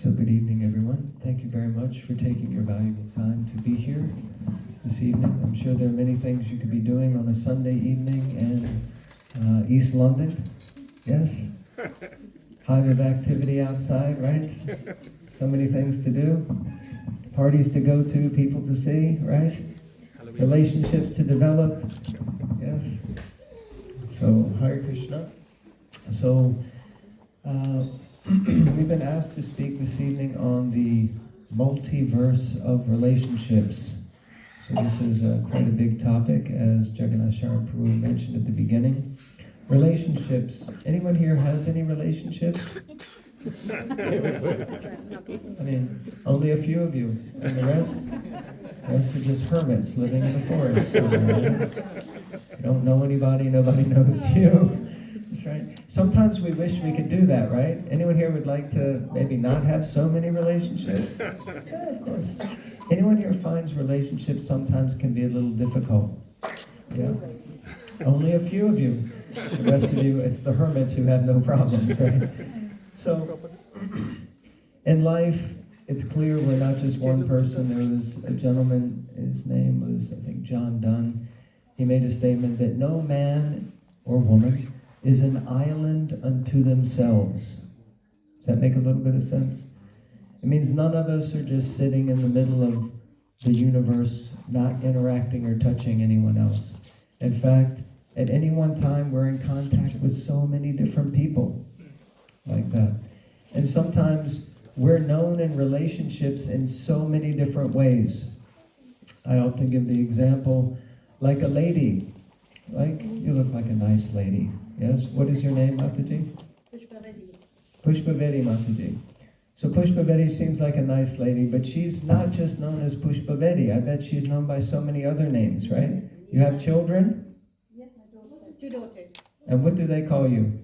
So good evening, everyone. Thank you very much for taking your valuable time to be here this evening. I'm sure there are many things you could be doing on a Sunday evening in East London. Yes? Hive of activity outside, right? So many things to do. Parties to go to, people to see, right? Relationships to develop. Yes? So, Hare Krishna. So, we've been asked to speak this evening on the multiverse of relationships. So this is quite a big topic, as Jagannath Sharan Prabhu mentioned at the beginning. Relationships. Anyone here has any relationships? I mean, only a few of you. And the rest are just hermits living in the forest. So, you don't know anybody, nobody knows you. That's right. Sometimes we wish we could do that, right? Anyone here would like to maybe not have so many relationships? Yeah, of course. Anyone here finds relationships sometimes can be a little difficult? Yeah. Only a few of you. The rest of you, it's the hermits who have no problems, right? So, in life, it's clear we're not just one person. There was a gentleman, his name was, I think, John Donne. He made a statement that no man or woman is an island unto themselves. Does that make a little bit of sense? It means none of us are just sitting in the middle of the universe, not interacting or touching anyone else. In fact, at any one time, we're in contact with so many different people like that. And sometimes we're known in relationships in so many different ways. I often give the example, like a lady. Like, you look like a nice lady. Yes? What is your name, Mataji? Pushpavedi. Pushpavedi Mataji. So Pushpavedi seems like a nice lady, but she's not just known as Pushpavedi. I bet she's known by so many other names, right? You have children? Yeah, my daughter. 2 daughters. And what do they call you?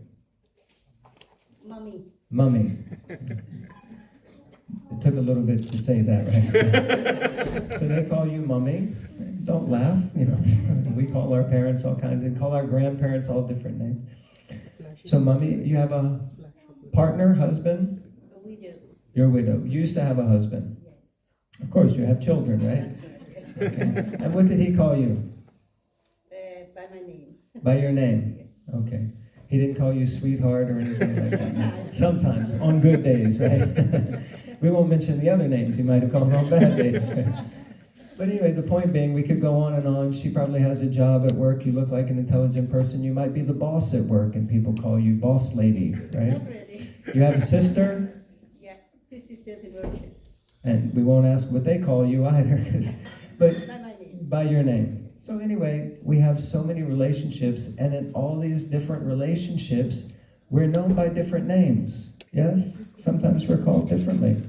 Mummy. Mummy. It took a little bit to say that, right? So they call you Mummy. Don't laugh, you know. We call our parents all kinds, and call our grandparents all different names. So Mummy, you have a partner, husband? A widow. You're a widow. You used to have a husband. Yes. Of course, you have children, right? That's right. Okay. And what did he call you? By my name. By your name? Okay. He didn't call you sweetheart or anything like that? Sometimes, on good days, right? We won't mention the other names he might have called on bad days, right? But anyway, the point being, we could go on and on. She probably has a job at work. You look like an intelligent person. You might be the boss at work, and people call you boss lady, right? Not really. You have a sister? Yeah, 2 sisters in workers. And we won't ask what they call you either, but By my name. by your name. So anyway, we have so many relationships, and in all these different relationships, we're known by different names. Yes? Sometimes we're called differently.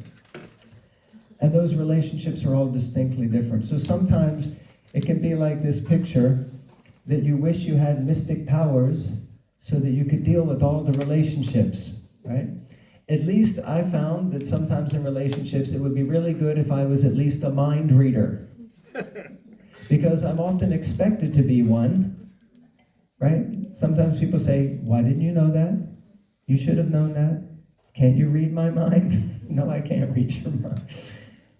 And those relationships are all distinctly different. So sometimes it can be like this picture that you wish you had mystic powers so that you could deal with all the relationships, right? At least I found that sometimes in relationships it would be really good if I was at least a mind reader. Because I'm often expected to be one, right? Sometimes people say, why didn't you know that? You should have known that. Can't you read my mind? No, I can't read your mind.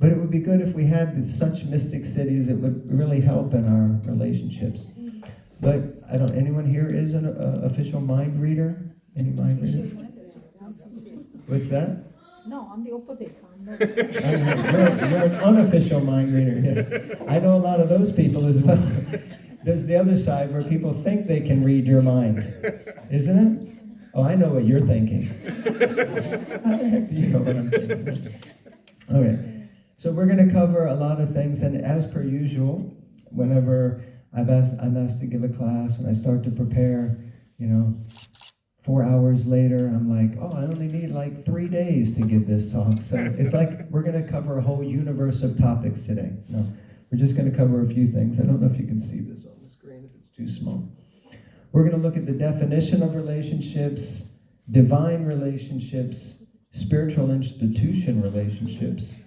But it would be good if we had such mystic cities. It would really help in our relationships. But anyone here is an official mind reader? Any mind readers? What's that? No, I'm the opposite. I'm not. You're an unofficial mind reader. Yeah. I know a lot of those people as well. There's the other side where people think they can read your mind. Isn't it? Oh, I know what you're thinking. How the heck do you know what I'm thinking? Okay. So we're going to cover a lot of things, and as per usual, whenever I'm asked to give a class and I start to prepare, 4 hours later, I'm like, oh, I only need like 3 days to give this talk. So it's like we're going to cover a whole universe of topics today. No, we're just going to cover a few things. I don't know if you can see this on the screen if it's too small. We're going to look at the definition of relationships, divine relationships, spiritual institution relationships,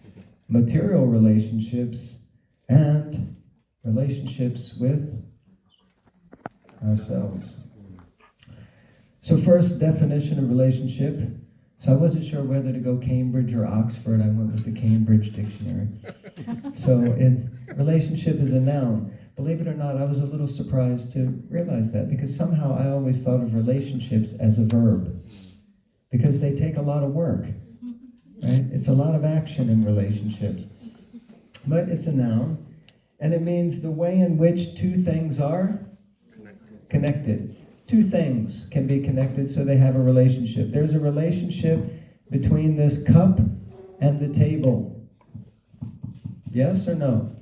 material relationships, and relationships with ourselves. So first, definition of relationship. So I wasn't sure whether to go Cambridge or Oxford. I went with the Cambridge dictionary. So relationship is a noun. Believe it or not, I was a little surprised to realize that, because somehow I always thought of relationships as a verb, because they take a lot of work, right? It's a lot of action in relationships. But it's a noun, and it means the way in which two things are connected. Two things can be connected so they have a relationship. There's a relationship between this cup and the table. Yes or no?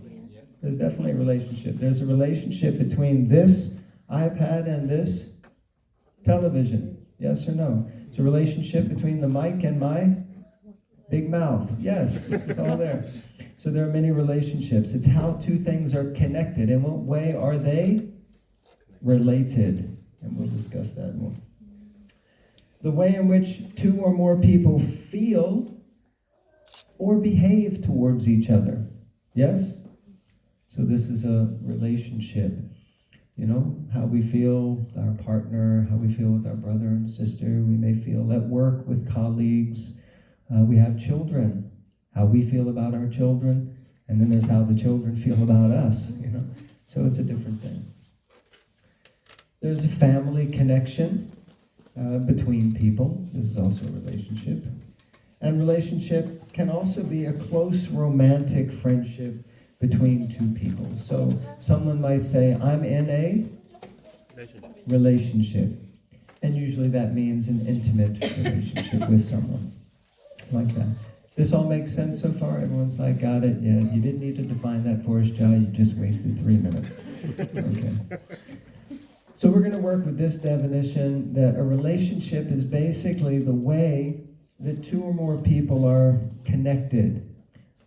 There's definitely a relationship. There's a relationship between this iPad and this television. Yes or no? It's a relationship between the mic and my big mouth. Yes, it's all there. So there are many relationships. It's how two things are connected. In what way are they related? And we'll discuss that more. The way in which two or more people feel or behave towards each other. Yes? So this is a relationship. You know, how we feel with our partner, how we feel with our brother and sister. We may feel at work with colleagues. We have children, how we feel about our children. And then there's how the children feel about us, you know. So it's a different thing. There's a family connection between people. This is also a relationship. And relationship can also be a close romantic friendship between two people. So someone might say, I'm in a relationship. And usually that means an intimate relationship with someone. Like that. This all makes sense so far? Everyone's like, got it? Yeah, you didn't need to define that for us, Jai. You just wasted 3 minutes. Okay. So we're going to work with this definition that a relationship is basically the way that two or more people are connected,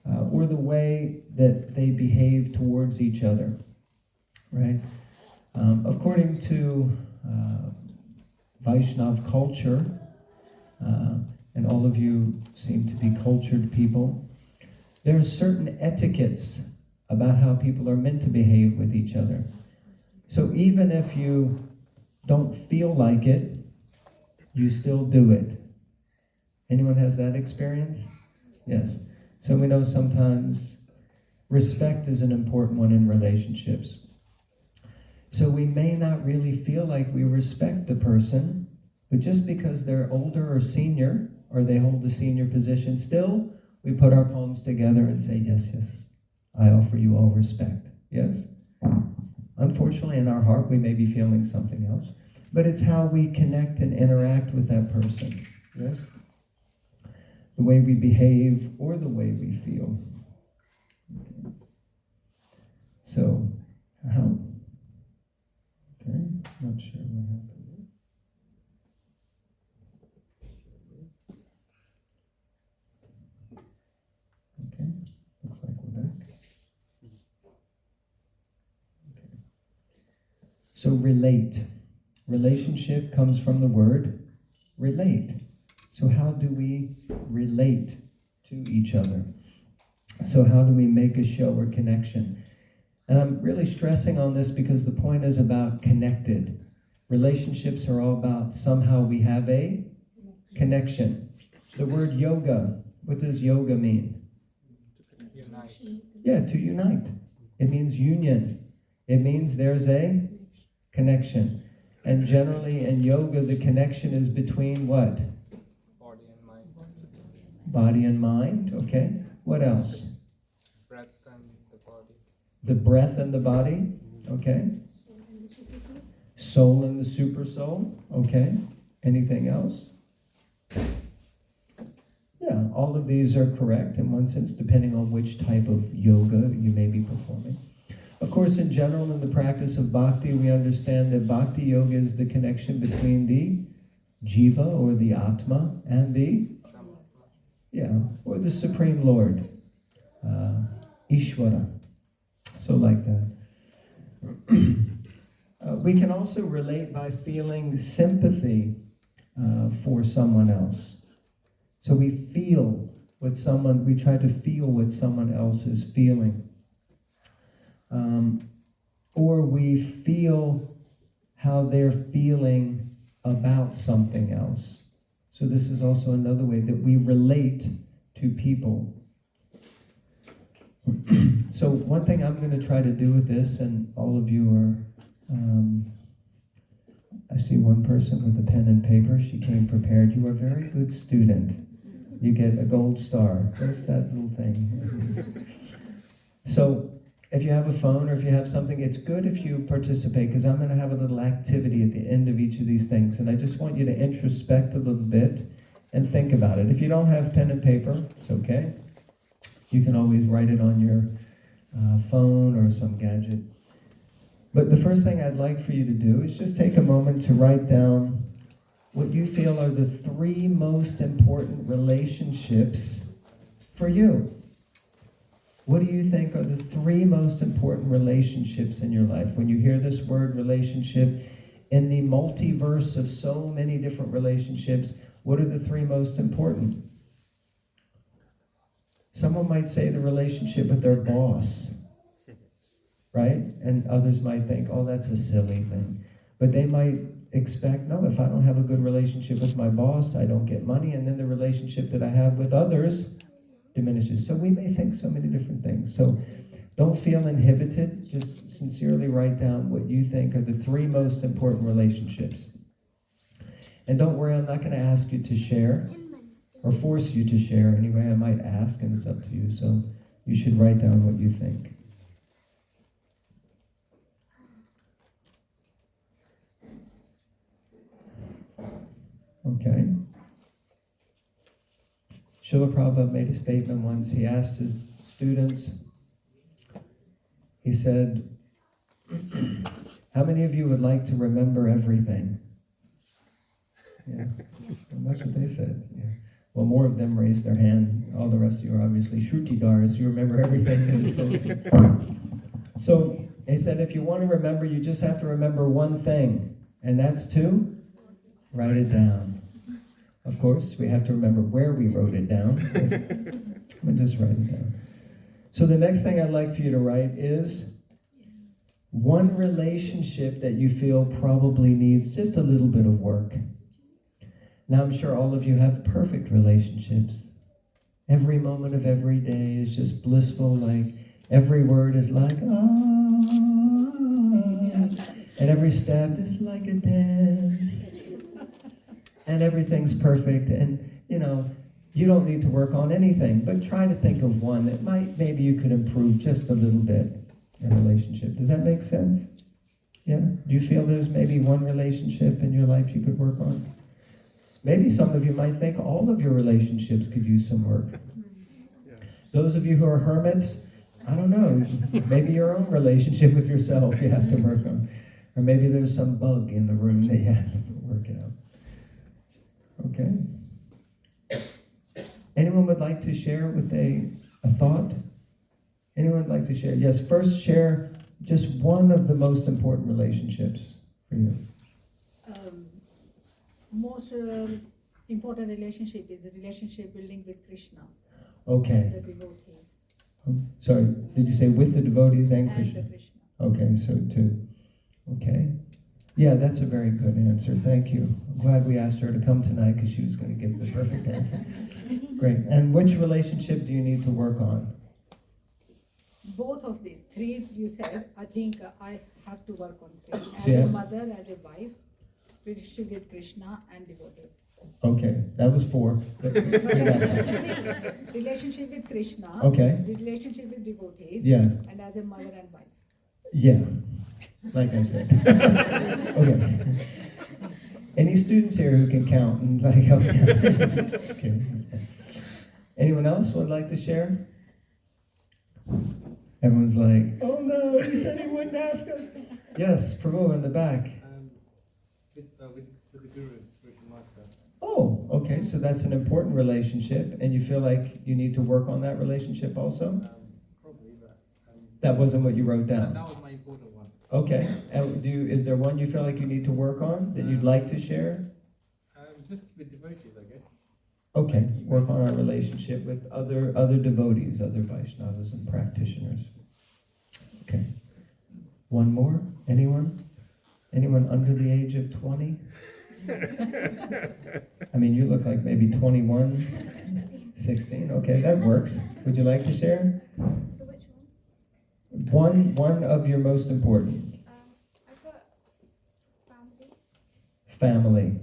or the way that they behave towards each other, right? According to Vaishnav culture, and all of you seem to be cultured people, there are certain etiquettes about how people are meant to behave with each other. So even if you don't feel like it, you still do it. Anyone has that experience? Yes. So we know sometimes respect is an important one in relationships. So we may not really feel like we respect the person, but just because they're older or senior, or they hold a senior position, still we put our palms together and say, yes, yes, I offer you all respect. Yes? Unfortunately, in our heart, we may be feeling something else, but it's how we connect and interact with that person. Yes? The way we behave or the way we feel. Okay. So, how? Okay, not sure what happened. Okay, looks like we're back. Okay. So relate. Relationship comes from the word relate. So how do we relate to each other? So how do we make a show or connection? And I'm really stressing on this because the point is about connected. Relationships are all about somehow we have a connection. The word yoga, what does yoga mean? Unite. Yeah, to unite. It means union. It means there's a connection. And generally in yoga, the connection is between what? Body and mind. Body and mind, okay. What else? Breath and the body. The breath and the body, okay. Soul and the super soul, okay. Anything else? Yeah, all of these are correct in one sense, depending on which type of yoga you may be performing. Of course, in general, in the practice of bhakti, we understand that bhakti yoga is the connection between the jiva, or the atma, and the, or the Supreme Lord, Ishvara. So like that. We can also relate by feeling sympathy for someone else. So we feel what someone, we try to feel what someone else is feeling. Or we feel how they're feeling about something else. So this is also another way that we relate to people. So one thing I'm going to try to do with this, and all of you are, I see one person with a pen and paper. She came prepared. You are a very good student. You get a gold star. What's that little thing? So if you have a phone or if you have something, it's good if you participate, because I'm going to have a little activity at the end of each of these things. And I just want you to introspect a little bit and think about it. If you don't have pen and paper, it's okay. You can always write it on your phone or some gadget. But the first thing I'd like for you to do is just take a moment to write down what you feel are the 3 most important relationships for you. What do you think are the 3 most important relationships in your life? When you hear this word relationship, in the multiverse of so many different relationships, what are the 3 most important? Someone might say the relationship with their boss, right? And others might think, oh, that's a silly thing. But they might expect, no, if I don't have a good relationship with my boss, I don't get money, and then the relationship that I have with others diminishes. So we may think so many different things. So don't feel inhibited. Just sincerely write down what you think are the 3 most important relationships. And don't worry, I'm not going to ask you to share or force you to share. Anyway, I might ask, and it's up to you. So you should write down what you think. Okay. Srila Prabhupada made a statement once. He asked his students, he said, how many of you would like to remember everything? Yeah, and that's what they said. Yeah. Well, more of them raised their hand. All the rest of you are obviously Shrutidars. You remember everything that is told to you. So he said, if you want to remember, you just have to remember one thing, and that's to write it down. Of course, we have to remember where we wrote it down. But just write it down. So the next thing I'd like for you to write is one relationship that you feel probably needs just a little bit of work. Now, I'm sure all of you have perfect relationships. Every moment of every day is just blissful, like every word is like, ah, and every step is like a dance. And everything's perfect, and you don't need to work on anything, but try to think of one that maybe you could improve just a little bit in a relationship. Does that make sense? Yeah? Do you feel there's maybe one relationship in your life you could work on? Maybe some of you might think all of your relationships could use some work. Those of you who are hermits, I don't know, maybe your own relationship with yourself you have to work on. Or maybe there's some bug in the room that you have to work out. Okay. Anyone would like to share with a thought? Anyone would like to share? Yes, first share just one of the most important relationships for you. Most important relationship is a relationship building with Krishna. Okay. The devotees. Sorry, did you say with the devotees and And Krishna? the Krishna. Okay, so two. Okay. Yeah, that's a very good answer. Thank you. I'm glad we asked her to come tonight because she was going to give the perfect answer. Great. And which relationship do you need to work on? Both of these, 3 you said, I think I have to work on 3. As Yeah. a mother, as a wife, relationship with Krishna and devotees. Okay, that was 4. Relationship with Krishna. Okay. Relationship with devotees. Yes. And as a mother and wife. Yeah, like I said. Okay. Any students here who can count and help me? Just kidding. Anyone else would like to share? Everyone's like, oh no, he said he wouldn't ask us. Yes, Prabhu in the back. With the Guru, spiritual master. Oh, okay, so that's an important relationship, and you feel like you need to work on that relationship also? Probably, but That wasn't what you wrote down. that was my important one. Okay, and is there one you feel like you need to work on that you'd like to share? Just with devotees, I guess. Okay, work on our relationship with other devotees, other Vaishnavas and practitioners. Okay. One more? Anyone? Anyone under the age of 20? I mean, you look like maybe 21, 16. Okay, that works. Would you like to share? So which one? One of your most important. I got family. Family.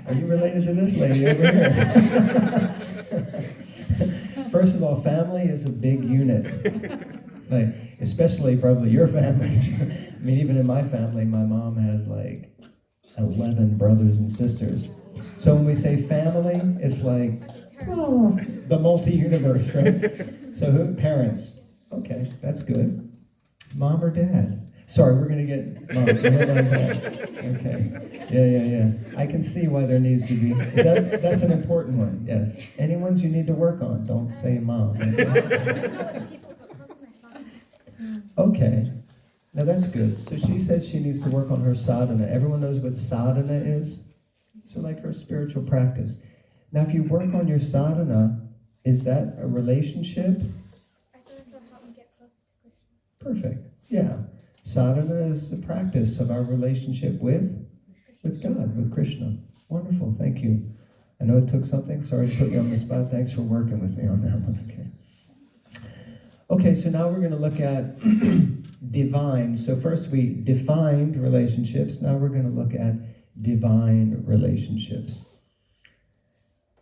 Are you related to this lady over here? First of all, family is a big unit. Like, especially probably your family. I mean, even in my family, my mom has like 11 brothers and sisters. So when we say family, it's like the multi-universe, right? So who? Parents. Okay, that's good. Mom or dad? Sorry, we're going to get mom. We're like that. Okay. Yeah. I can see why there needs to be. That's an important one, yes. Any ones you need to work on, don't say mom. Okay. Now that's good. So she said she needs to work on her sadhana. Everyone knows what sadhana is? So like her spiritual practice. Now if you work on your sadhana, is that a relationship? I feel like it'll help me get closer to Krishna. Perfect. Yeah. Sadhana is the practice of our relationship with God, with Krishna. Wonderful. Thank you. I know it took something. Sorry to put you on the spot. Thanks for working with me on that one. Okay, so now we're going to look at divine. So first we defined relationships. Now we're going to look at divine relationships.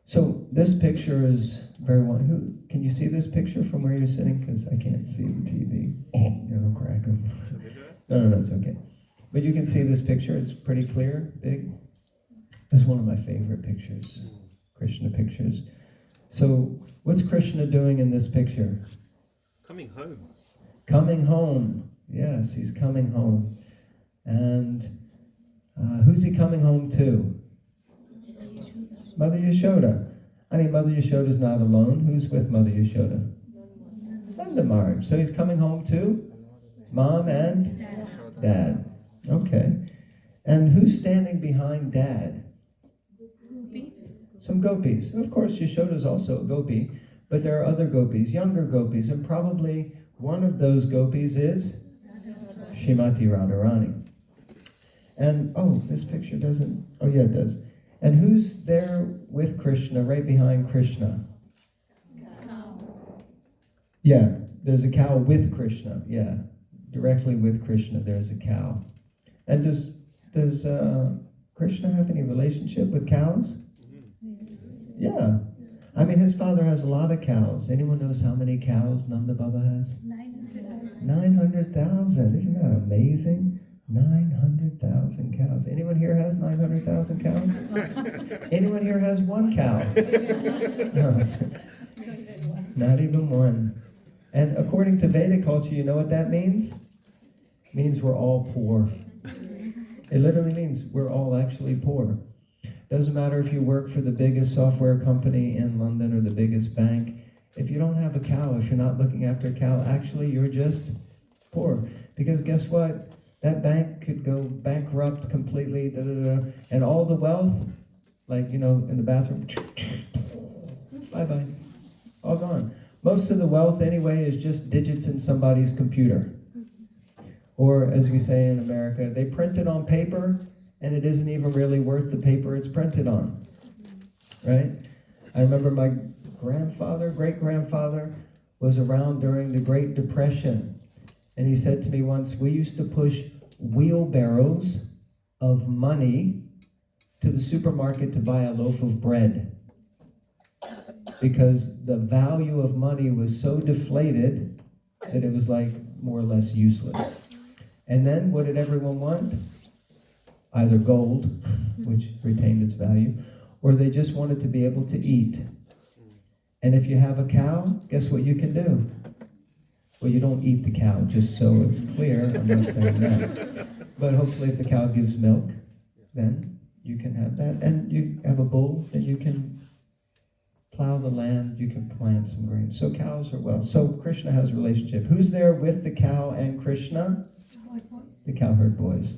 So this picture is very one. Who can you see this picture from where you're sitting? Because I can't see the TV. Don't crack them. No, it's okay. But you can see this picture. It's pretty clear, big. This is one of my favorite pictures, Krishna pictures. So what's Krishna doing in this picture? Coming home. Coming home. Yes, he's coming home. And who's he coming home to? Mother Yashoda. I mean, Mother Yashoda's not alone. Who's with Mother Yashoda? Nanda Maharaj. So he's coming home to Mom and Dad. Okay. And who's standing behind Dad? Some gopis. Of course, Yashoda's also a gopi, but there are other gopis, younger gopis, and probably one of those gopis is Srimati Radharani. And, this picture doesn't, yeah, it does. And who's there with Krishna, right behind Krishna? Yeah, there's a cow with Krishna, yeah. Directly with Krishna, there's a cow. And does Krishna have any relationship with cows? Yeah. I mean, his father has a lot of cows. Anyone knows how many cows Nanda Baba has? 900,000. 900,000. Isn't that amazing? 900,000 cows. Anyone here has 900,000 cows? Anyone here has one cow? No. Not even one. And according to Vedic culture, you know what that means? It means we're all poor. It literally means we're all actually poor. Doesn't matter if you work for the biggest software company in London or the biggest bank. If you don't have a cow, if you're not looking after a cow, actually you're just poor. Because guess what? That bank could go bankrupt completely, and all the wealth, like, in the bathroom, bye-bye, all gone. Most of the wealth anyway is just digits in somebody's computer. Or as we say in America, they print it on paper, and it isn't even really worth the paper it's printed on, right? I remember my great-grandfather was around during the Great Depression. And he said to me once, we used to push wheelbarrows of money to the supermarket to buy a loaf of bread. Because the value of money was so deflated that it was like more or less useless. And then what did everyone want? Either gold, which retained its value, or they just wanted to be able to eat. And if you have a cow, guess what you can do? Well, you don't eat the cow, just so it's clear. I'm not saying that. But hopefully if the cow gives milk, then you can have that. And you have a bull, then you can plow the land, you can plant some grain. So cows are well. So Krishna has a relationship. Who's there with the cow and Krishna? The cowherd boys.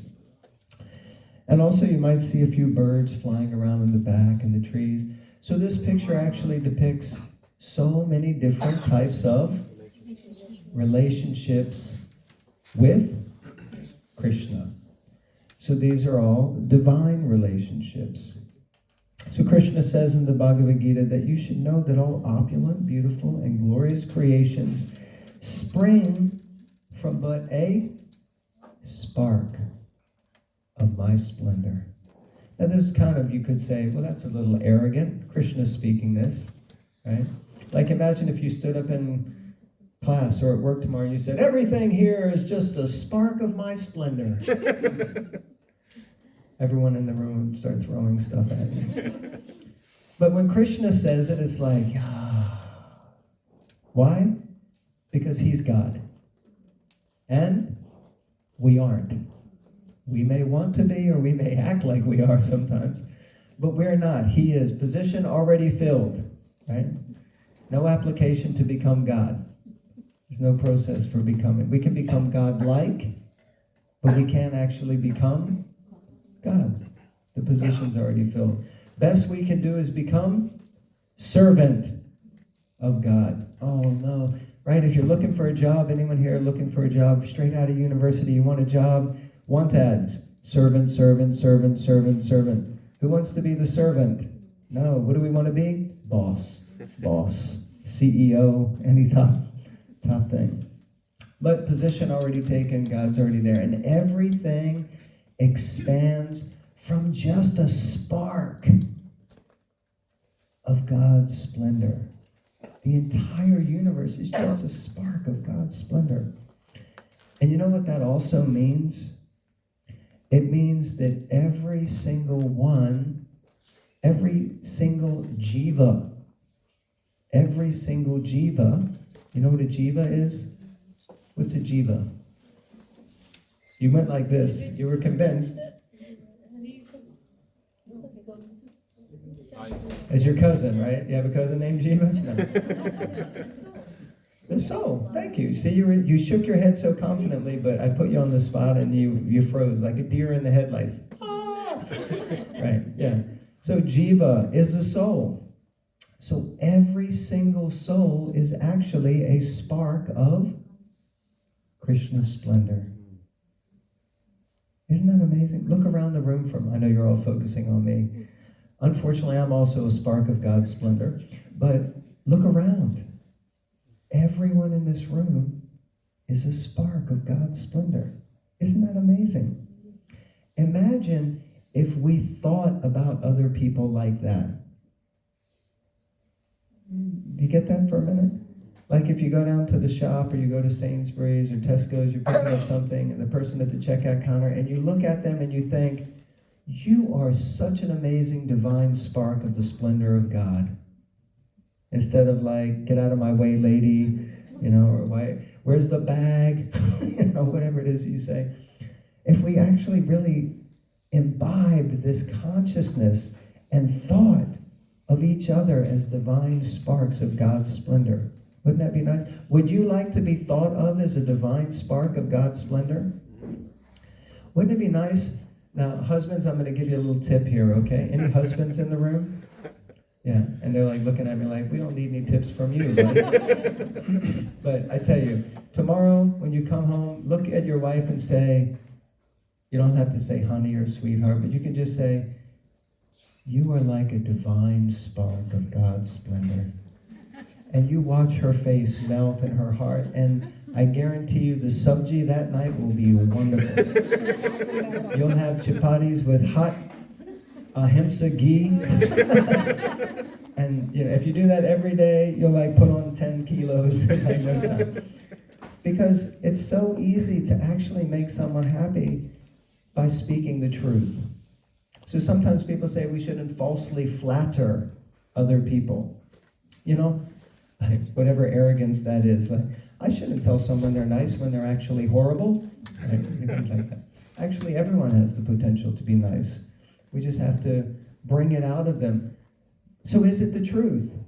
And also you might see a few birds flying around in the back and the trees. So this picture actually depicts so many different types of relationships with Krishna. So these are all divine relationships. So Krishna says in the Bhagavad Gita that you should know that all opulent, beautiful, and glorious creations spring from but a spark of my splendor. Now this is kind of, you could say, well, that's a little arrogant. Krishna's speaking this, right? Like imagine if you stood up in class or at work tomorrow and you said, everything here is just a spark of my splendor. Everyone in the room would start throwing stuff at you. But when Krishna says it, it's like, why? Because he's God. And we aren't. We may want to be, or we may act like we are sometimes, but we're not. He is. Position already filled, right? No application to become God. There's no process for becoming. We can become God-like, but we can't actually become God. The position's already filled. Best we can do is become servant of God. Oh no, right? If you're looking for a job, anyone here looking for a job, straight out of university, you want a job, want ads. Servant, servant, servant, servant, servant. Who wants to be the servant? No. What do we want to be? Boss. Boss. CEO, any top thing. But position already taken, God's already there. And everything expands from just a spark of God's splendor. The entire universe is just a spark of God's splendor. And you know what that also means? It means that every single one, every single jiva, you know what a jiva is? What's a jiva? You went like this. You were convinced. As your cousin, right? You have a cousin named Jiva? No. The soul. Thank you. See, you shook your head so confidently, but I put you on the spot and you froze like a deer in the headlights. Ah! Right, yeah. So Jiva is the soul. So every single soul is actually a spark of Krishna's splendor. Isn't that amazing? Look around the room I know you're all focusing on me. Unfortunately, I'm also a spark of God's splendor. But look around. Everyone in this room is a spark of God's splendor. Isn't that amazing? Imagine if we thought about other people like that. Do you get that for a minute? Like if you go down to the shop or you go to Sainsbury's or Tesco's, you're picking up something and the person at the checkout counter, and you look at them and you think, you are such an amazing divine spark of the splendor of God. Instead of like, get out of my way, lady, or where's the bag? Whatever it is you say. If we actually really imbibed this consciousness and thought of each other as divine sparks of God's splendor, wouldn't that be nice? Would you like to be thought of as a divine spark of God's splendor? Wouldn't it be nice? Now, husbands, I'm going to give you a little tip here, okay? Any husbands in the room? Yeah, and they're like looking at me like, we don't need any tips from you, buddy. But I tell you, tomorrow when you come home, look at your wife and say, you don't have to say honey or sweetheart, but you can just say, you are like a divine spark of God's splendor. And you watch her face melt in her heart, and I guarantee you the sabji that night will be wonderful. You'll have chapatis with hot ahimsa ghee. And if you do that every day, you'll put on 10 kilos in no time. Because it's so easy to actually make someone happy by speaking the truth. So sometimes people say we shouldn't falsely flatter other people. Whatever arrogance that is. I shouldn't tell someone they're nice when they're actually horrible. Actually, everyone has the potential to be nice. We just have to bring it out of them. So is it the truth?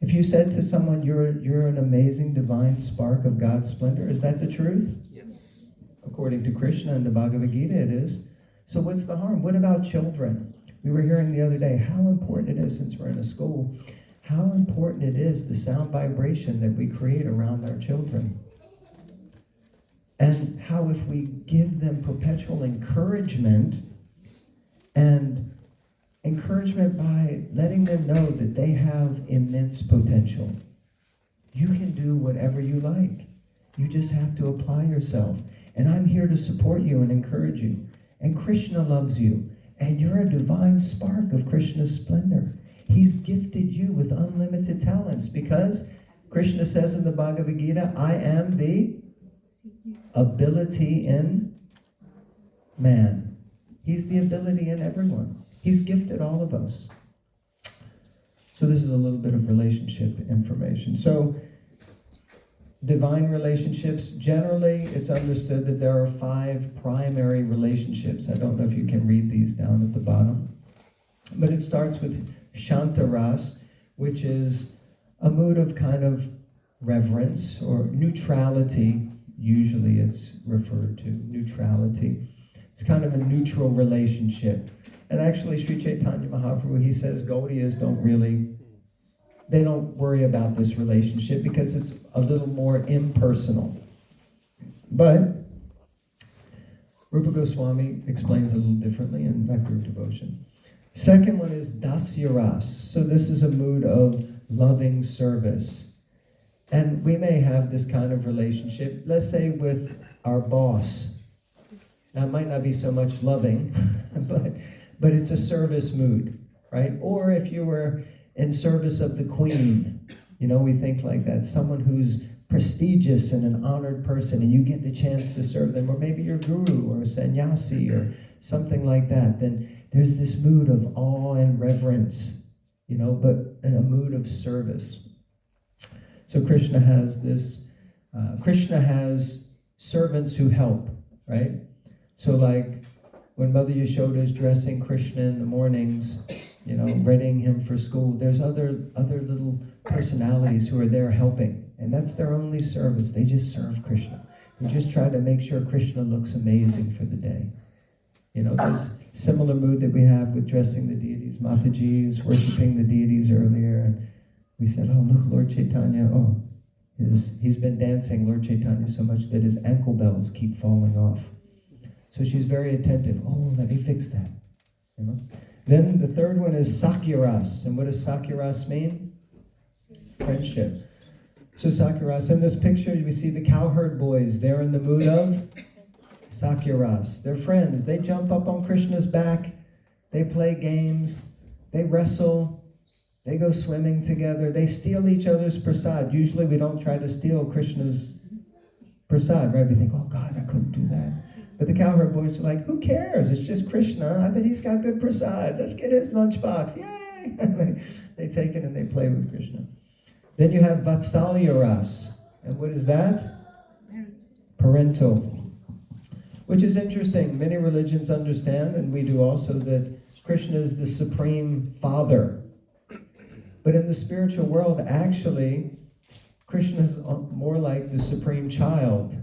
If you said to someone, you're an amazing divine spark of God's splendor, is that the truth? Yes. According to Krishna and the Bhagavad Gita, it is. So what's the harm? What about children? We were hearing the other day how important it is, since we're in a school, how important it is, the sound vibration that we create around our children. and how if we give them perpetual encouragement, and encouragement by letting them know that they have immense potential. You can do whatever you like. You just have to apply yourself. And I'm here to support you and encourage you. And Krishna loves you. And you're a divine spark of Krishna's splendor. He's gifted you with unlimited talents because Krishna says in the Bhagavad Gita, I am the ability in man. He's the ability in everyone. He's gifted all of us. So this is a little bit of relationship information. So divine relationships, generally it's understood that there are 5 primary relationships. I don't know if you can read these down at the bottom. But it starts with Shantaras, which is a mood of kind of reverence or neutrality. Usually it's referred to, neutrality. It's kind of a neutral relationship. And actually Sri Chaitanya Mahaprabhu, he says Gaudiyas they don't worry about this relationship because it's a little more impersonal. But Rupa Goswami explains a little differently in Nectar of Devotion. Second one is Dasyaras. So this is a mood of loving service. And we may have this kind of relationship, let's say with our boss. Now it might not be so much loving, but it's a service mood, right? Or if you were in service of the queen, we think like that, someone who's prestigious and an honored person, and you get the chance to serve them, or maybe your guru or a sannyasi or something like that, then there's this mood of awe and reverence, but in a mood of service. So Krishna has this, Krishna has servants who help, right? So like when Mother Yashoda is dressing Krishna in the mornings, readying him for school, there's other little personalities who are there helping. And that's their only service. They just serve Krishna. They just try to make sure Krishna looks amazing for the day. There's similar mood that we have with dressing the deities. Mataji is worshipping the deities earlier. And we said, oh, look, Lord Chaitanya, he's been dancing, Lord Chaitanya, so much that his ankle bells keep falling off. So she's very attentive. Oh, let me fix that. Then the third one is Sakyaras. And what does Sakyaras mean? Friendship. So Sakyaras, in this picture, we see the cowherd boys. They're in the mood of Sakyaras. They're friends. They jump up on Krishna's back. They play games. They wrestle. They go swimming together. They steal each other's prasad. Usually we don't try to steal Krishna's prasad, right? We think, oh God, I couldn't do that. But the cowherd boys are like, who cares? It's just Krishna. I bet he's got good prasad. Let's get his lunchbox. Yay! They take it and they play with Krishna. Then you have Vatsalya Ras. And what is that? Parental. Which is interesting. Many religions understand, and we do also, that Krishna is the supreme father. But in the spiritual world, actually, Krishna is more like the supreme child,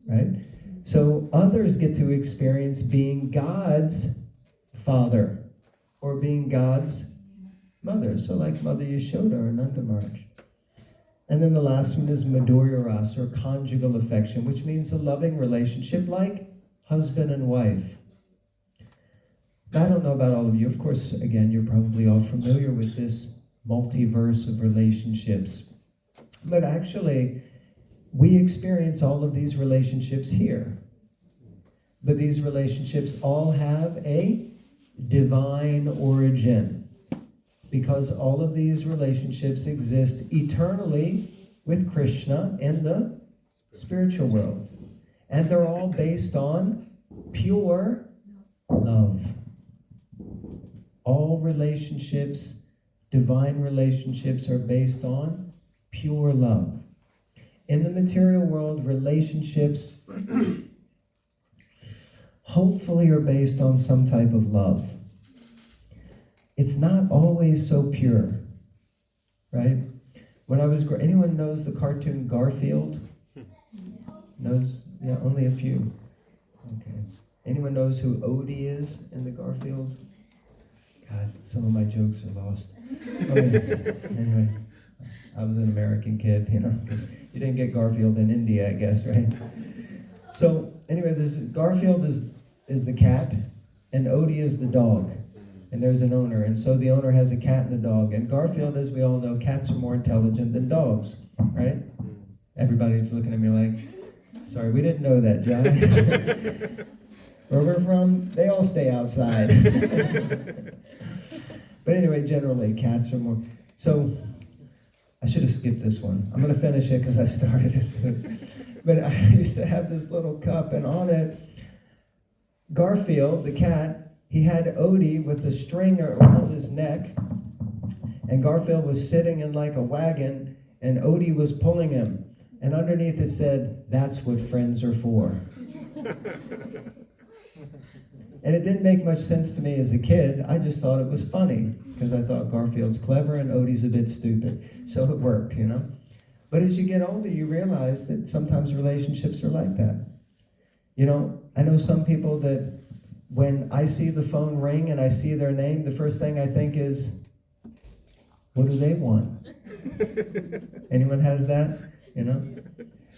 right? So others get to experience being God's father or being God's mother. So like Mother Yashoda or Nanda Maharaj. And then the last one is Madhurya Ras, or conjugal affection, which means a loving relationship like husband and wife. I don't know about all of you. Of course, again, you're probably all familiar with this multiverse of relationships. But actually, we experience all of these relationships here. But these relationships all have a divine origin, because all of these relationships exist eternally with Krishna in the spiritual world. And they're all based on pure love. All relationships, divine relationships, are based on pure love. In the material world, relationships hopefully are based on some type of love. It's not always so pure, right? When I was anyone knows the cartoon Garfield? Knows? Yeah, only a few. Okay. Anyone knows who Odie is in the Garfield? God, some of my jokes are lost. Anyway, I was an American kid, because you didn't get Garfield in India, I guess, right? So anyway, there's Garfield is the cat, and Odie is the dog. And there's an owner, and so the owner has a cat and a dog. And Garfield, as we all know, cats are more intelligent than dogs, right? Everybody's looking at me like, sorry, we didn't know that, John. Where we're from, they all stay outside. But anyway, generally, cats are more. So, I should have skipped this one. I'm going to finish it because I started it. But I used to have this little cup, and on it, Garfield, the cat, he had Odie with a string around his neck, and Garfield was sitting in like a wagon, and Odie was pulling him. And underneath it said, "That's what friends are for." And it didn't make much sense to me as a kid. I just thought it was funny, because I thought Garfield's clever and Odie's a bit stupid. So it worked, you know. But as you get older, you realize that sometimes relationships are like that. You know, I know some people that when I see the phone ring and I see their name, the first thing I think is, what do they want? Anyone has that? You know?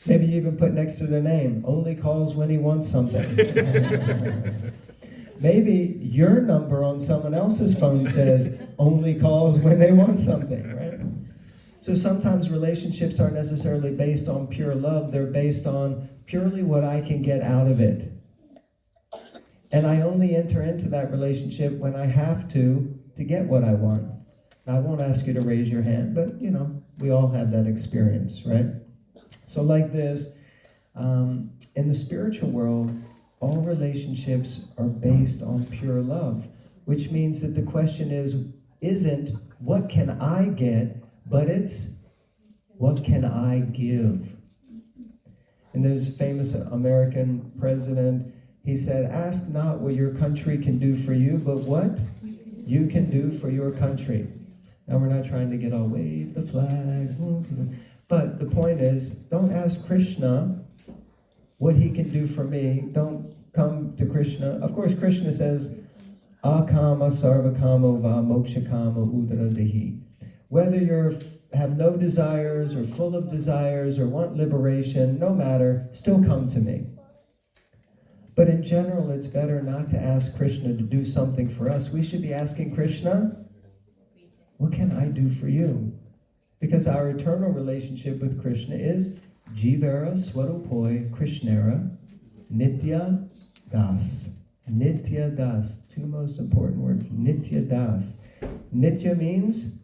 Maybe you even put next to their name, only calls when he wants something. Maybe your number on someone else's phone says, only calls when they want something, right? So sometimes relationships aren't necessarily based on pure love, they're based on purely what I can get out of it. And I only enter into that relationship when I have to get what I want. I won't ask you to raise your hand, but you know, we all have that experience, right? So like this, in the spiritual world, all relationships are based on pure love, which means that the question isn't what can I get, but it's what can I give? And there's a famous American president, he said, ask not what your country can do for you, but what you can do for your country. Now we're not trying to get all wave the flag, but the point is, don't ask Krishna what he can do for me. Don't come to Krishna. Of course, Krishna says, akama sarvakamo va mokshakama udara dehi. Whether you have no desires or full of desires or want liberation, no matter, still come to me. But in general, it's better not to ask Krishna to do something for us. We should be asking Krishna, what can I do for you? Because our eternal relationship with Krishna is Jivara Swarupoi Krishnera Nitya Das. Nitya Das. Two most important words. Nitya Das. Nitya means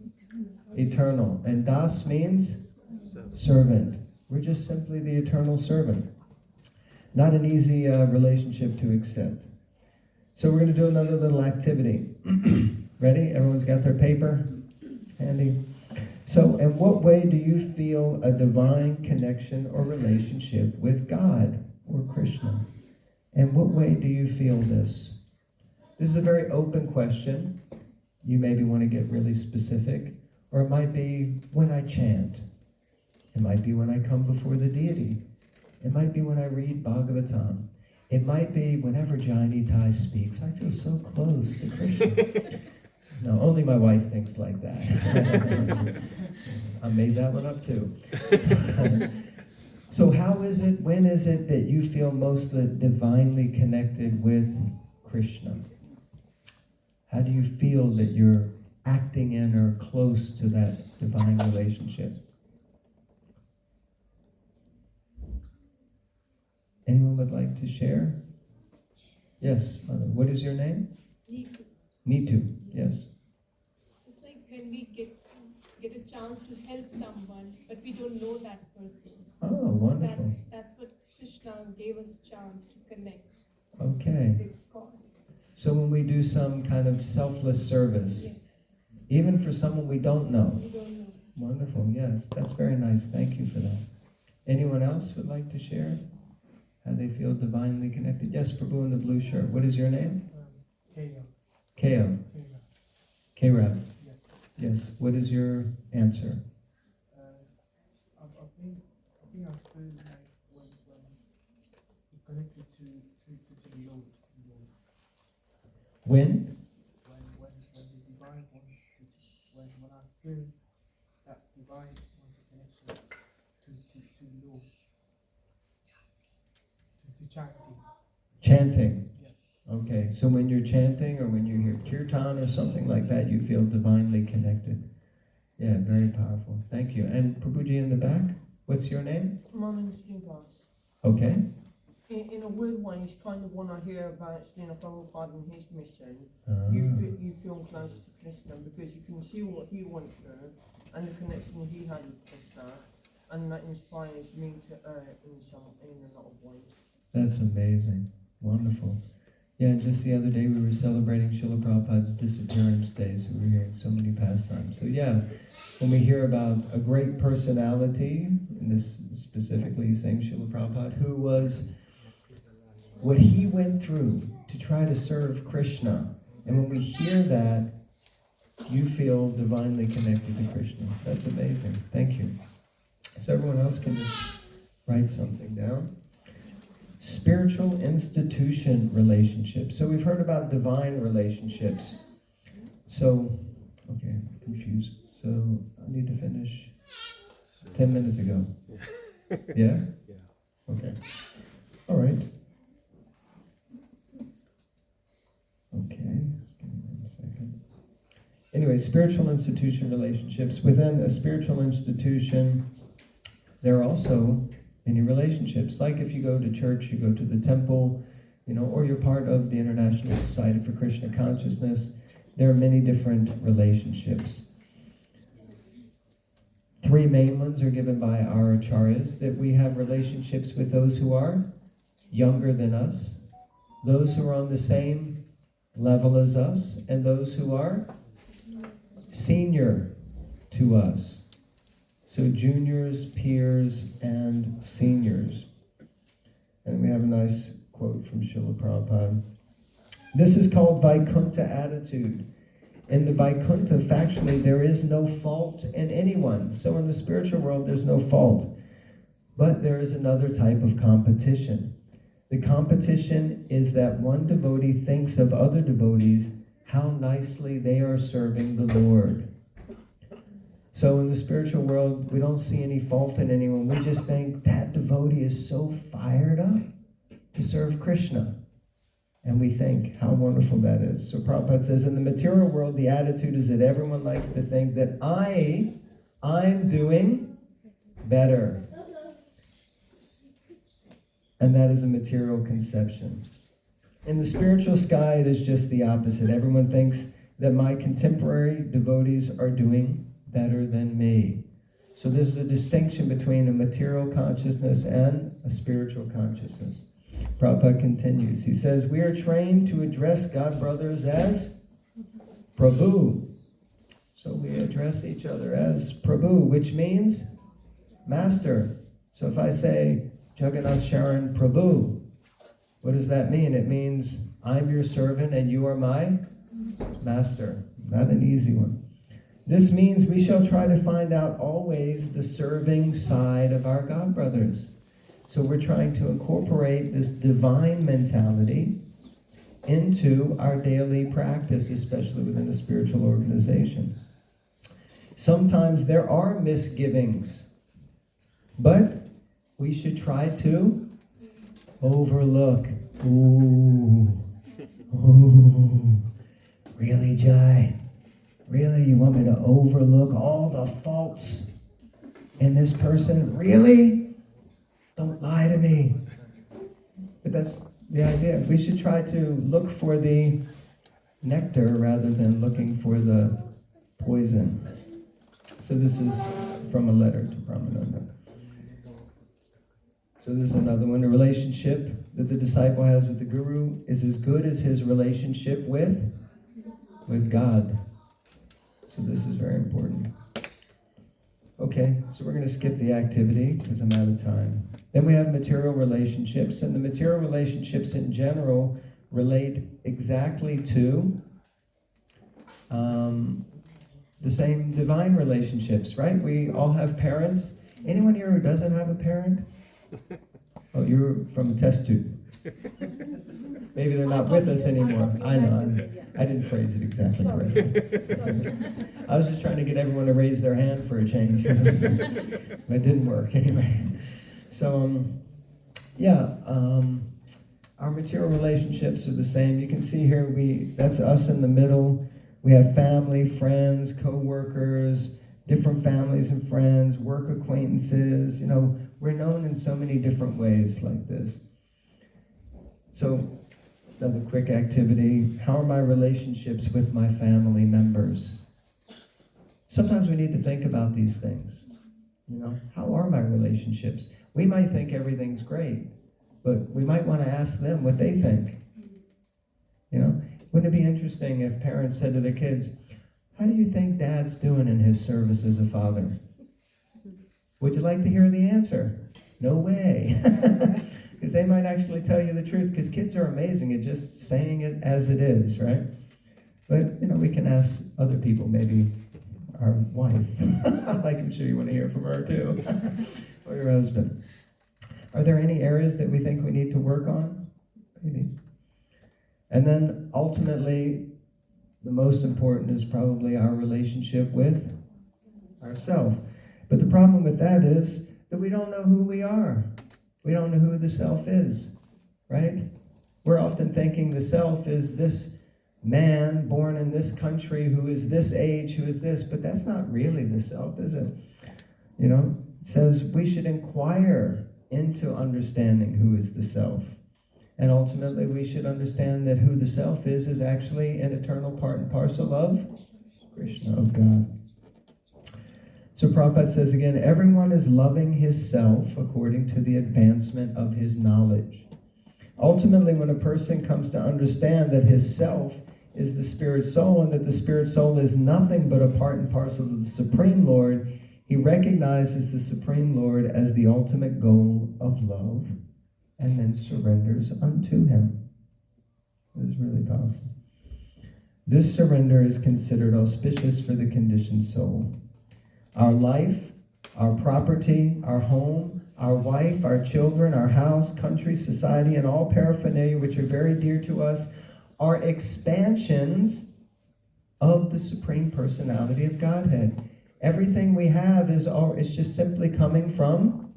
eternal. And Das means servant. We're just simply the eternal servant. Not an easy relationship to accept. So we're going to do another little activity. Ready? Everyone's got their paper handy? So, in what way do you feel a divine connection or relationship with God or Krishna? In what way do you feel this? This is a very open question. You maybe want to get really specific. Or it might be when I chant. It might be when I come before the deity. It might be when I read Bhagavatam. It might be whenever Nitai speaks. I feel so close to Krishna. No, only my wife thinks like that. I made that one up too. So how is it, when is it that you feel most divinely connected with Krishna? How do you feel that you're acting in or close to that divine relationship? Anyone would like to share? Yes, Mother. What is your name? Neetu. Neetu, yes. It's like when we get a chance to help someone, but we don't know that person. Oh, wonderful. That's what Krishna gave us chance to connect Okay. with God. So when we do some kind of selfless service, Yes. even for someone we don't know. We don't know. Wonderful, yes. That's very nice. Thank you for that. Anyone else would like to share how they feel divinely connected? Yes, Prabhu in the blue shirt. What is your name? Kaya. Keo. Kaya. K-Rev. Yes. Yes. What is your answer? I think I feel like when you connected to the Lord, When? when the divine wants to, when I feel that divine wants a connection to the Lord, to chanting. Chanting. Yes. Okay, so when you're chanting or when you hear kirtan or something like that, you feel divinely connected. Yeah, very powerful. Thank you. And Prabhuji in the back, what's your name? My name's Srinivas. Okay. In a weird way, it's kind of when I hear about Srila Prabhupada and his mission, Ah. you feel close to Krishna because you can see what he went through and the connection he had with Krishna, and that inspires me to in a lot of ways. That's amazing. Wonderful. Yeah, and just the other day we were celebrating Srila Prabhupada's disappearance day, so we were hearing so many pastimes. So yeah, when we hear about a great personality, and this specifically saying Srila Prabhupada, who was, what he went through to try to serve Krishna, and when we hear that, you feel divinely connected to Krishna. That's amazing. Thank you. So everyone else can just write something down. Spiritual institution relationships. So we've heard about divine relationships. So, okay, I'm confused. So I need to finish 10 minutes ago. Yeah? Yeah. Okay. All right. Okay, just give me 1 second. Anyway, spiritual institution relationships. Within a spiritual institution, there are also many relationships. Like if you go to church, you go to the temple, or you're part of the International Society for Krishna Consciousness, there are many different relationships. 3 main ones are given by our acharyas, that we have relationships with those who are younger than us, those who are on the same level as us, and those who are senior to us. So juniors, peers, and seniors. And we have a nice quote from Srila Prabhupada. This is called Vaikuntha attitude. In the Vaikuntha, factually, there is no fault in anyone. So in the spiritual world, there's no fault. But there is another type of competition. The competition is that one devotee thinks of other devotees, how nicely they are serving the Lord. So in the spiritual world, we don't see any fault in anyone. We just think that devotee is so fired up to serve Krishna. And we think how wonderful that is. So Prabhupada says, in the material world, the attitude is that everyone likes to think that I'm doing better. And that is a material conception. In the spiritual sky, it is just the opposite. Everyone thinks that my contemporary devotees are doing better than me. So this is a distinction between a material consciousness and a spiritual consciousness. Prabhupada continues. He says, we are trained to address God brothers as Prabhu. So we address each other as Prabhu, which means master. So if I say, Jagannath Sharan Prabhu, what does that mean? It means I'm your servant and you are my master. Not an easy one. This means we shall try to find out always the serving side of our God brothers. So we're trying to incorporate this divine mentality into our daily practice, especially within a spiritual organization. Sometimes there are misgivings, but we should try to overlook. Ooh, really, Jai? Really? You want me to overlook all the faults in this person? Really? Don't lie to me. But that's the idea. We should try to look for the nectar rather than looking for the poison. So this is from a letter to Brahmananda. So this is another one. A relationship that the disciple has with the Guru is as good as his relationship with God. So this is very important. Okay, so we're going to skip the activity because I'm out of time. Then we have material relationships, and the material relationships in general relate exactly to the same divine relationships, right? We all have parents. Anyone here who doesn't have a parent? Oh, you're from a test tube. Maybe they're not with us anymore. I know. I didn't phrase it exactly correctly. I was just trying to get everyone to raise their hand for a change. But it didn't work anyway. So, Our material relationships are the same. You can see here, that's us in the middle. We have family, friends, co-workers, different families and friends, work acquaintances. You know, we're known in so many different ways like this. So, another quick activity. How are my relationships with my family members? Sometimes we need to think about these things. You know, how are my relationships? We might think everything's great, but we might want to ask them what they think. You know, wouldn't it be interesting if parents said to their kids, how do you think Dad's doing in his service as a father? Would you like to hear the answer? No way. Because they might actually tell you the truth, because kids are amazing at just saying it as it is, right? But, you know, we can ask other people, maybe our wife. Like, I'm sure you want to hear from her too. Or your husband. Are there any areas that we think we need to work on? Maybe. And then ultimately, the most important is probably our relationship with ourselves. But the problem with that is that we don't know who we are. We don't know who the self is, right? We're often thinking the self is this man born in this country who is this age, who is this, but that's not really the self, is it? You know, it says we should inquire into understanding who is the self. And ultimately we should understand that who the self is actually an eternal part and parcel of Krishna, of God. So Prabhupada says again, everyone is loving his self according to the advancement of his knowledge. Ultimately, when a person comes to understand that his self is the spirit soul and that the spirit soul is nothing but a part and parcel of the Supreme Lord, he recognizes the Supreme Lord as the ultimate goal of love and then surrenders unto him. It is really powerful. This surrender is considered auspicious for the conditioned soul. Our life, our property, our home, our wife, our children, our house, country, society, and all paraphernalia which are very dear to us are expansions of the Supreme Personality of Godhead. Everything we have is just simply coming from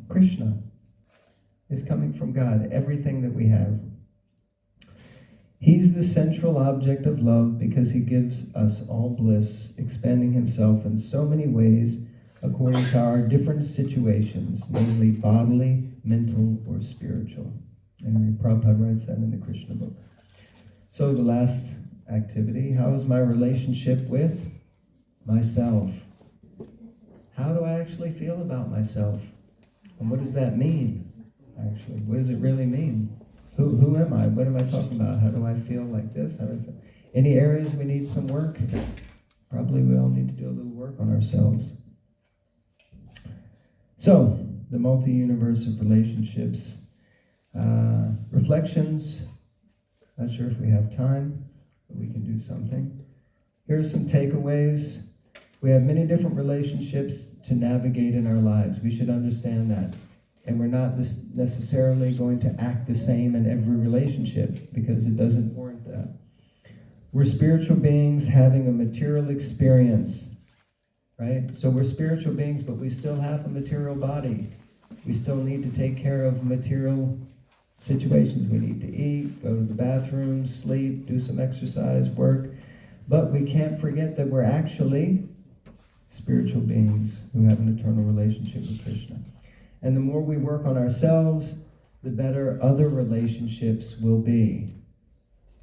Krishna. Is coming from God, everything that we have. He's the central object of love because he gives us all bliss, expanding himself in so many ways according to our different situations, namely bodily, mental, or spiritual. And Prabhupada writes that in the Krishna book. So the last activity, how is my relationship with myself? How do I actually feel about myself? And what does that mean? Actually, what does it really mean? Who am I? What am I talking about? How do I feel like this? How do I feel? Any areas we need some work? Probably we all need to do a little work on ourselves. So, the multi-universe of relationships. Reflections. Not sure if we have time, but we can do something. Here are some takeaways. We have many different relationships to navigate in our lives. We should understand that. And we're not necessarily going to act the same in every relationship because it doesn't warrant that. We're spiritual beings having a material experience, right? So we're spiritual beings, but we still have a material body. We still need to take care of material situations. We need to eat, go to the bathroom, sleep, do some exercise, work. But we can't forget that we're actually spiritual beings who have an eternal relationship with Krishna. And the more we work on ourselves, the better other relationships will be.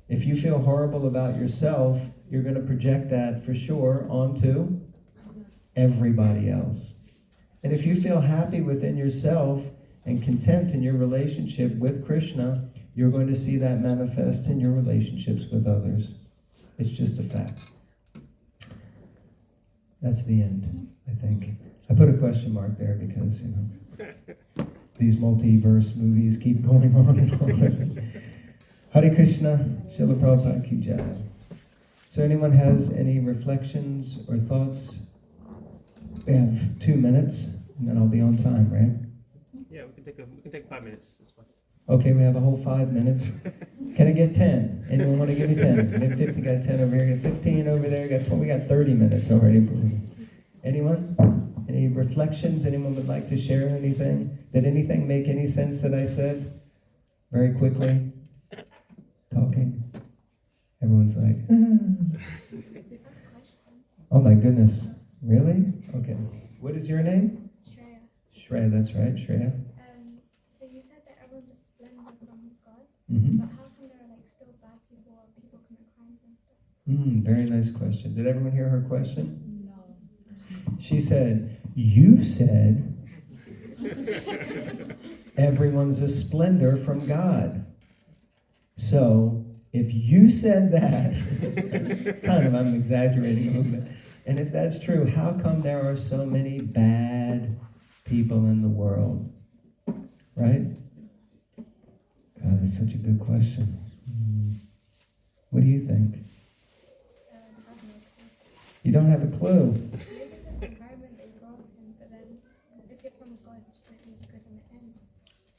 If you feel horrible about yourself, you're going to project that for sure onto everybody else. And if you feel happy within yourself and content in your relationship with Krishna, you're going to see that manifest in your relationships with others. It's just a fact. That's the end, I think. I put a question mark there because, these multiverse movies keep going on and on. Hare Krishna, Srila Prabhupada Ki Jai. So anyone has any reflections or thoughts? We have 2 minutes, and then I'll be on time, right? Yeah, we can take 5 minutes. That's fine. Okay, we have a whole 5 minutes. Can I get 10? Anyone want to give me 10? We have 50, got 10 over here, got 15 over there, got 12, we got 30 minutes already. Anyone? Any reflections? Anyone would like to share anything? Did anything make any sense that I said? very quickly, talking. Everyone's like, oh my goodness, really? Okay. What is your name? Shreya. Shreya, that's right, Shreya. So you said that everyone's a splendor from God, Mm-hmm. but how come there are like still bad people or people commit crimes and stuff? Very nice question. Did everyone hear her question? No. She said, you said everyone's a splendor from God. So, if you said that, kind of, I'm exaggerating a little bit, and if that's true, how come there are so many bad people in the world? Right? God, that's such a good question. What do you think? I have no clue. You don't have a clue. Maybe it's the environment they grow up in, but then if you're from God, shouldn't it be good in the end?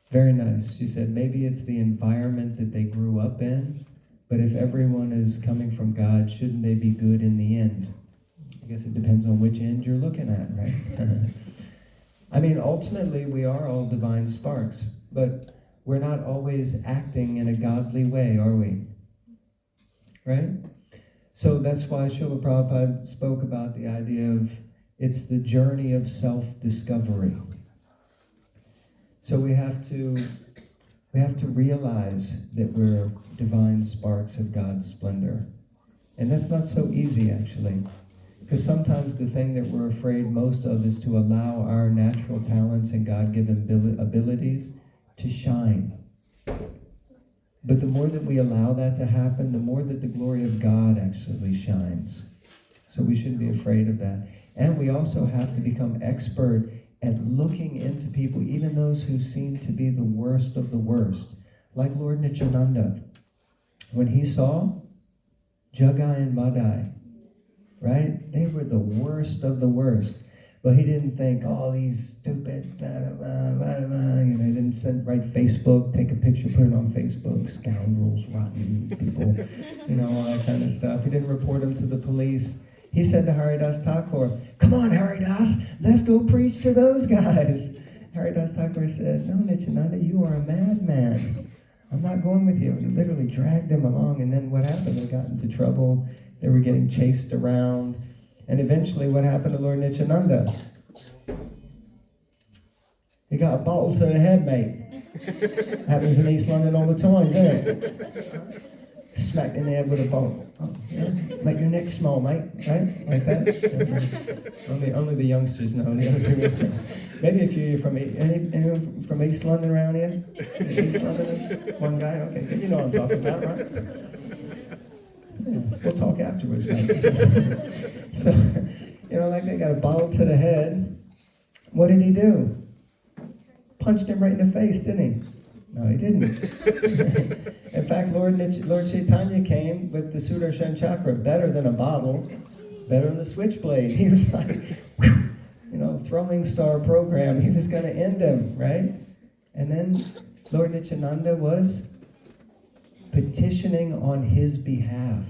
Very nice. She said maybe it's the environment that they grew up in, but if everyone is coming from God, shouldn't they be good in the end? I guess it depends on which end you're looking at, right? I mean, ultimately, we are all divine sparks, but we're not always acting in a godly way, are we? Right? So that's why Srila Prabhupada spoke about the idea of it's the journey of self-discovery. So we have to realize that we're divine sparks of God's splendor. And that's not so easy, actually. Because sometimes the thing that we're afraid most of is to allow our natural talents and God-given abilities to shine. But the more that we allow that to happen, the more that the glory of God actually shines. So we shouldn't be afraid of that. And we also have to become expert at looking into people, even those who seem to be the worst of the worst. Like Lord Nityananda. When he saw Jagai and Madai, right? They were the worst of the worst. But he didn't think, oh, these stupid, he didn't write Facebook, take a picture, put it on Facebook, scoundrels, rotten people, all that kind of stuff. He didn't report them to the police. He said to Haridas Thakur, come on, Haridas, let's go preach to those guys. Haridas Thakur said, no, Nityananda, you are a madman. I'm not going with you. And he literally dragged them along, and then what happened? They got into trouble. They were getting chased around. And eventually, what happened to Lord Nityananda? He got a bottle to the head, mate. Happens in East London all the time, doesn't it? Smacked in the head with a bottle. Oh, yeah. Make your neck small, mate. Right? Like that? Only the youngsters know. Maybe if you're from anyone from East London around here? East Londoners? One guy? Okay, you know what I'm talking about, right? We'll talk afterwards, mate. So, like they got a bottle to the head. What did he do? Punched him right in the face, didn't he? No, he didn't. In fact, Lord Chaitanya came with the Sudarshan Chakra, better than a bottle, better than a switchblade. He was like, throwing star program. He was going to end him, right? And then Lord Nityananda was petitioning on his behalf.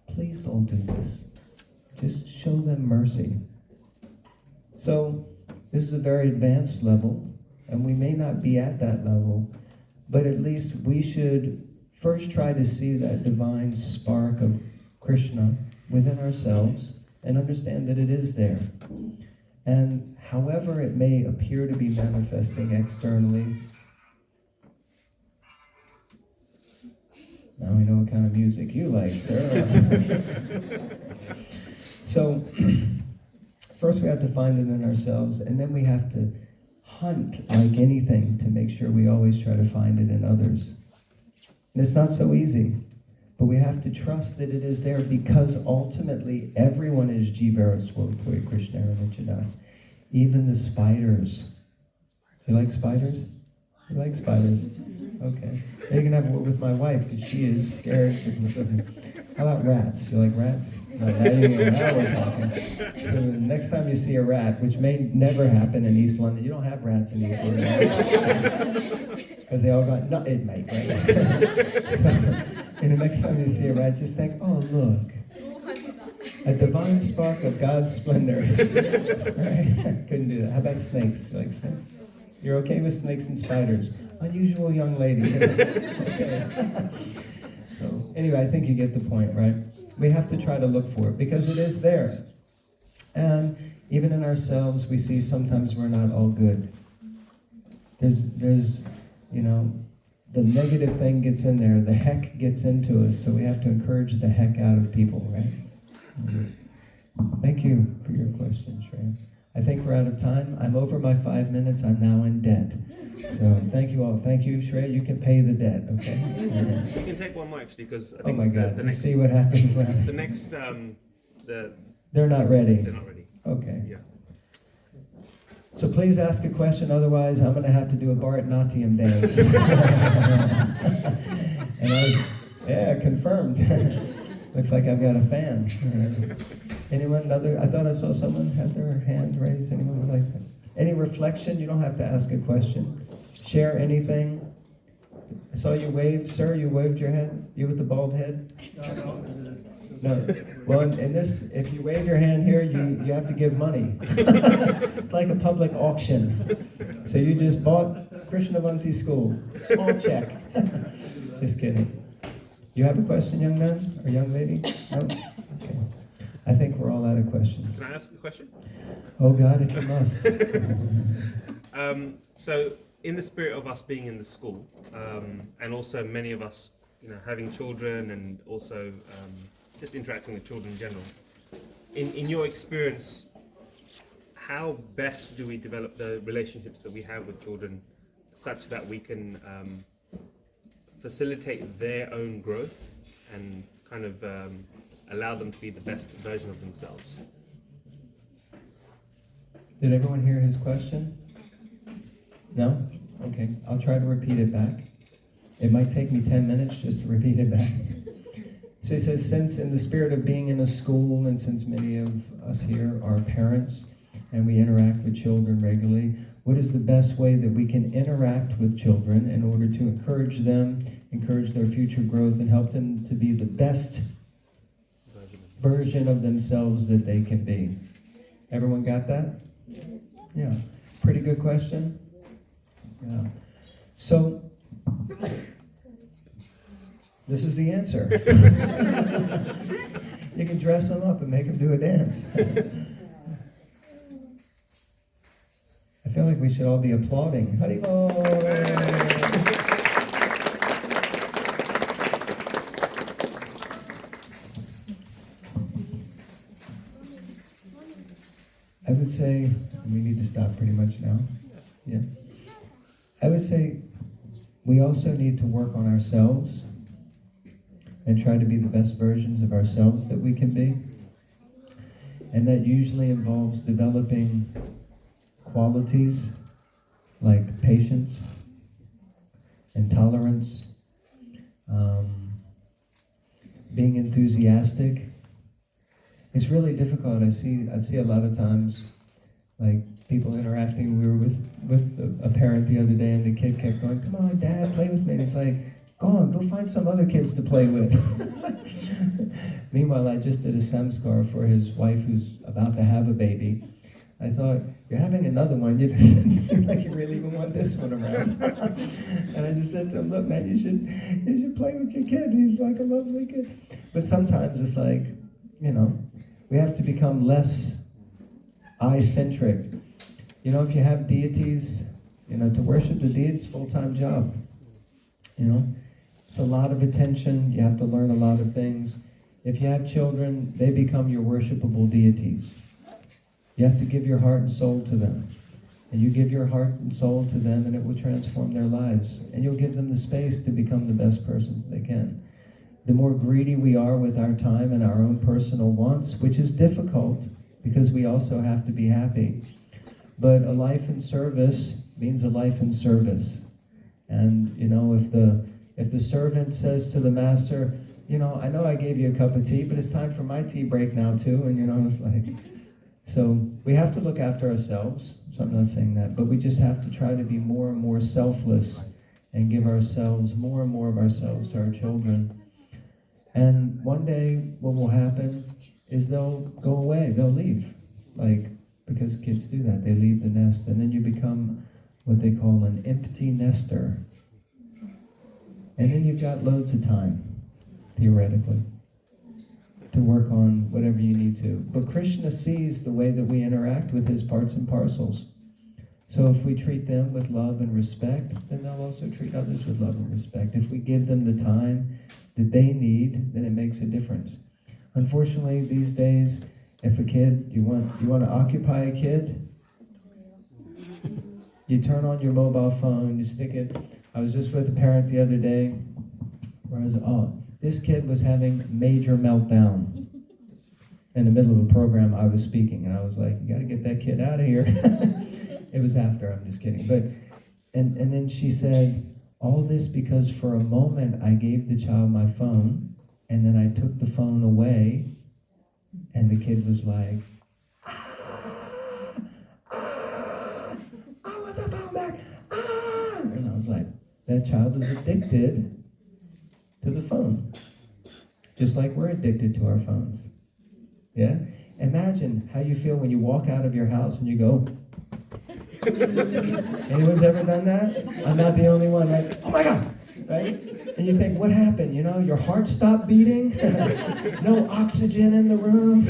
Please don't do this. Just show them mercy. So, this is a very advanced level, and we may not be at that level, but at least we should first try to see that divine spark of Krishna within ourselves and understand that it is there. And however it may appear to be manifesting externally, now we know what kind of music you like, sir. So, first we have to find it in ourselves, and then we have to hunt like anything to make sure we always try to find it in others. And it's not so easy, but we have to trust that it is there, because ultimately everyone is Jivara Swapuri Krishna Nichadas. Even the spiders. You like spiders? You like spiders? Okay. Now you can have a word with my wife, because she is scared. How about rats? You like rats? No, now we're talking. So the next time you see a rat, which may never happen in East London, you don't have rats in East London. Because they all got nutted, mate, right? So next time you see a rat, just think, oh, look. A divine spark of God's splendor. Right? Couldn't do that. How about snakes? You like snakes? You're okay with snakes and spiders? Unusual young lady. Okay. So anyway, I think you get the point, right? We have to try to look for it because it is there. And even in ourselves, we see sometimes we're not all good. There's, you know, the negative thing gets in there, the heck gets into us, so we have to encourage the heck out of people, right? Thank you for your question, Shreya. I think we're out of time. I'm over my 5 minutes. I'm now in debt. So thank you all. Thank you, Shreya. You can pay the debt, okay? You can take one more actually, because I Oh think my God, the to next, see what happens when... the next, They're not ready. they're not ready. Okay. Yeah. So please ask a question, otherwise I'm going to have to do a Bharatanatyam dance. And yeah, confirmed. Looks like I've got a fan. Anyone other? I thought I saw someone had their hand raised. Anyone would like to? Any reflection? You don't have to ask a question. Share anything. I saw you wave, sir. You waved your head. You with the bald head? No. Well, in this, if you wave your hand here, you have to give money. It's like a public auction. So you just bought Krishnavanti School. Small check. Just kidding. You have a question, young man or young lady? No? Okay. I think we're all out of questions. Can I ask a question? Oh God, if you must. So, in the spirit of us being in the school, and also many of us, you know, having children and also just interacting with children in general, in your experience, how best do we develop the relationships that we have with children such that we can facilitate their own growth and kind of allow them to be the best version of themselves? Did everyone hear his question? No? Okay, I'll try to repeat it back. It might take me 10 minutes just to repeat it back. So he says, since in the spirit of being in a school, and since many of us here are parents, and we interact with children regularly, what is the best way that we can interact with children in order to encourage them, encourage their future growth, and help them to be the best version of themselves that they can be? Everyone got that? Yeah. Pretty good question? Yeah. So, this is the answer. You can dress them up and make them do a dance. I feel like we should all be applauding. Haribol! I would say, we need to stop pretty much now. Yeah. I would say we also need to work on ourselves and try to be the best versions of ourselves that we can be. And that usually involves developing qualities like patience and tolerance, being enthusiastic. It's really difficult. I see a lot of times, like people interacting. We were with a parent the other day, and the kid kept going, "Come on, Dad, play with me." And it's like, go find some other kids to play with. Meanwhile, I just did a samskar for his wife who's about to have a baby. I thought, you're having another one. You didn't seem like you really even want this one around. And I just said to him, look, man, you should play with your kid. He's like a lovely kid. But sometimes it's like, you know, we have to become less I-centric. You know, if you have deities, you know, to worship the deities, full-time job. You know, it's a lot of attention. You have to learn a lot of things. If you have children, they become your worshipable deities. You have to give your heart and soul to them. And you give your heart and soul to them, and it will transform their lives. And you'll give them the space to become the best persons they can. The more greedy we are with our time and our own personal wants, which is difficult, because we also have to be happy. But a life in service means a life in service. And, you know, if the servant says to the master, you know, I know I gave you a cup of tea, but it's time for my tea break now too. And, you know, it's like... So we have to look after ourselves. So I'm not saying that, but we just have to try to be more and more selfless and give ourselves more and more of ourselves to our children. And one day what will happen is they'll go away, they'll leave. Like, because kids do that, they leave the nest, and then you become what they call an empty nester. And then you've got loads of time, theoretically, to work on whatever you need to. But Krishna sees the way that we interact with his parts and parcels. So if we treat them with love and respect, then they'll also treat others with love and respect. If we give them the time that they need, then it makes a difference. Unfortunately, these days, if a kid, you want to occupy a kid, you turn on your mobile phone, you stick it. I was just with a parent the other day, where I was, this kid was having major meltdown. In the middle of a program, I was speaking, and I was like, you got to get that kid out of here. It was after, I'm just kidding. But and then she said, all this because for a moment I gave the child my phone, and then I took the phone away, and the kid was like, I want the phone back, And I was like, that child is addicted to the phone. Just like we're addicted to our phones. Yeah? Imagine how you feel when you walk out of your house and you go, anyone's ever done that? I'm not the only one, right? Oh my God, right? And you think, what happened? Your heart stopped beating? No oxygen in the room?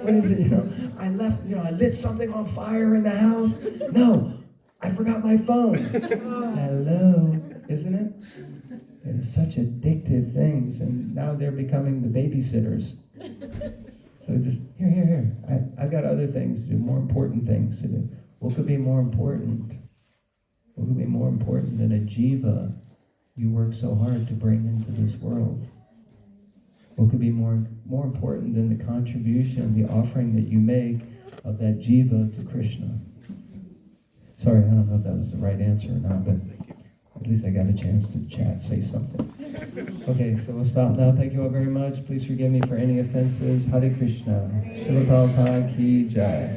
What is it, I lit something on fire in the house? No, I forgot my phone. Hello, isn't it? They're such addictive things, and now they're becoming the babysitters. So just, here. I've got other things to do, more important things to do. What could be more important? What could be more important than a jiva you work so hard to bring into this world? What could be more important than the contribution, the offering that you make of that jiva to Krishna? Sorry, I don't know if that was the right answer or not, but at least I got a chance to chat, say something. Okay, so we'll stop now. Thank you all very much. Please forgive me for any offenses. Hare Krishna. Srila Prabhupada ki jai.